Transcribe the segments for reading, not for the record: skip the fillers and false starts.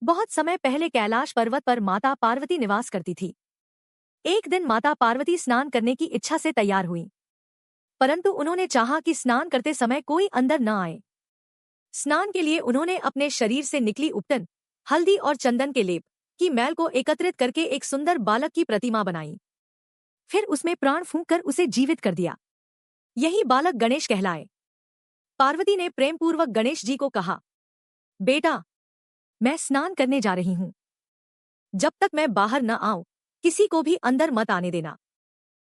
बहुत समय पहले कैलाश पर्वत पर माता पार्वती निवास करती थी। एक दिन माता पार्वती स्नान करने की इच्छा से तैयार हुई, परंतु उन्होंने चाहा कि स्नान करते समय कोई अंदर न आए। स्नान के लिए उन्होंने अपने शरीर से निकली उपटन, हल्दी और चंदन के लेप की मैल को एकत्रित करके एक सुंदर बालक की प्रतिमा बनाई। फिर उसमें प्राण फूंककर उसे जीवित कर दिया। यही बालक गणेश कहलाए। पार्वती ने प्रेमपूर्वक गणेश जी को कहा, बेटा, मैं स्नान करने जा रही हूं। जब तक मैं बाहर न आऊं, किसी को भी अंदर मत आने देना।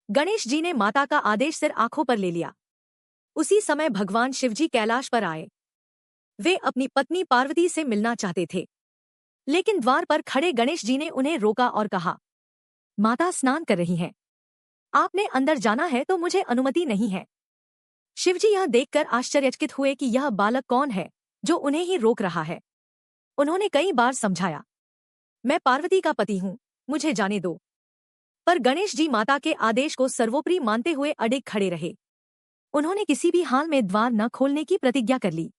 गणेश जी ने माता का आदेश सिर आंखों पर ले लिया। उसी समय भगवान शिवजी कैलाश पर आए। वे अपनी पत्नी पार्वती से मिलना चाहते थे, लेकिन द्वार पर खड़े गणेश जी ने उन्हें रोका और कहा, माता स्नान कर रही हैं। आपने अंदर जाना है तो मुझे अनुमति नहीं है। शिवजी यह देखकर आश्चर्यचकित हुए कि यह बालक कौन है जो उन्हें ही रोक रहा है। उन्होंने कई बार समझाया, मैं पार्वती का पति हूं, मुझे जाने दो। पर गणेश जी माता के आदेश को सर्वोपरि मानते हुए अडिग खड़े रहे। उन्होंने किसी भी हाल में द्वार न खोलने की प्रतिज्ञा कर ली।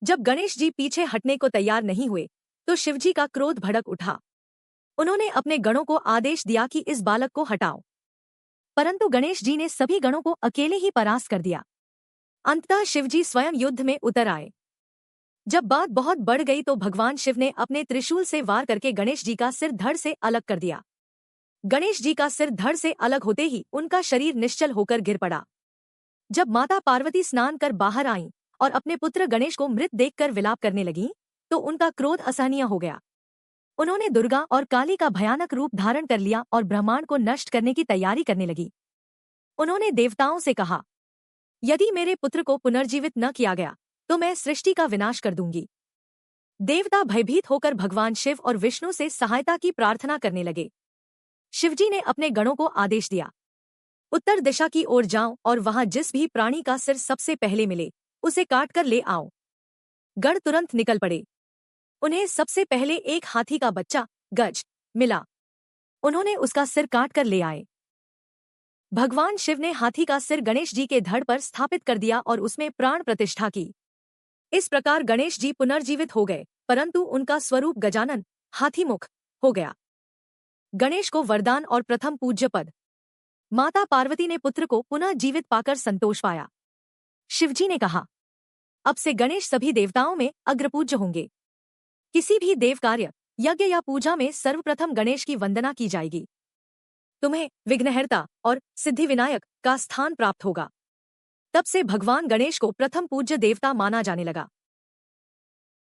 जब गणेश जी पीछे हटने को तैयार नहीं हुए तो शिवजी का क्रोध भड़क उठा। उन्होंने अपने गणों को आदेश दिया कि इस बालक को हटाओ, परंतु गणेश जी ने सभी गणों को अकेले ही परास्त कर दिया। अंततः शिवजी स्वयं युद्ध में उतर आए। जब बात बहुत बढ़ गई तो भगवान शिव ने अपने त्रिशूल से वार करके गणेश जी का सिर धड़ से अलग कर दिया। गणेश जी का सिर धड़ से अलग होते ही उनका शरीर निश्चल होकर गिर पड़ा। जब माता पार्वती स्नान कर बाहर आईं और अपने पुत्र गणेश को मृत देखकर विलाप करने लगीं, तो उनका क्रोध असहनीय हो गया। उन्होंने दुर्गा और काली का भयानक रूप धारण कर लिया और ब्रह्मांड को नष्ट करने की तैयारी करने लगी। उन्होंने देवताओं से कहा, यदि मेरे पुत्र को पुनर्जीवित न किया गया तो मैं सृष्टि का विनाश कर दूंगी। देवता भयभीत होकर भगवान शिव और विष्णु से सहायता की प्रार्थना करने लगे। शिवजी ने अपने गणों को आदेश दिया, उत्तर दिशा की ओर जाओ और वहां जिस भी प्राणी का सिर सबसे पहले मिले उसे काट कर ले आओ। गण तुरंत निकल पड़े। उन्हें सबसे पहले एक हाथी का बच्चा गज मिला। उन्होंने उसका सिर काट कर ले आए। भगवान शिव ने हाथी का सिर गणेश जी के धड़ पर स्थापित कर दिया और उसमें प्राण प्रतिष्ठा की। इस प्रकार गणेश जी पुनर्जीवित हो गए, परंतु उनका स्वरूप गजानन हाथीमुख हो गया। गणेश को वरदान और प्रथम पूज्य पद। माता पार्वती ने पुत्र को पुनः जीवित पाकर संतोष पाया। शिवजी ने कहा, अब से गणेश सभी देवताओं में अग्रपूज्य होंगे। किसी भी देव कार्य, यज्ञ या पूजा में सर्वप्रथम गणेश की वंदना की जाएगी। तुम्हें विघ्नहर्ता और सिद्धि विनायक का स्थान प्राप्त होगा। तब से भगवान गणेश को प्रथम पूज्य देवता माना जाने लगा।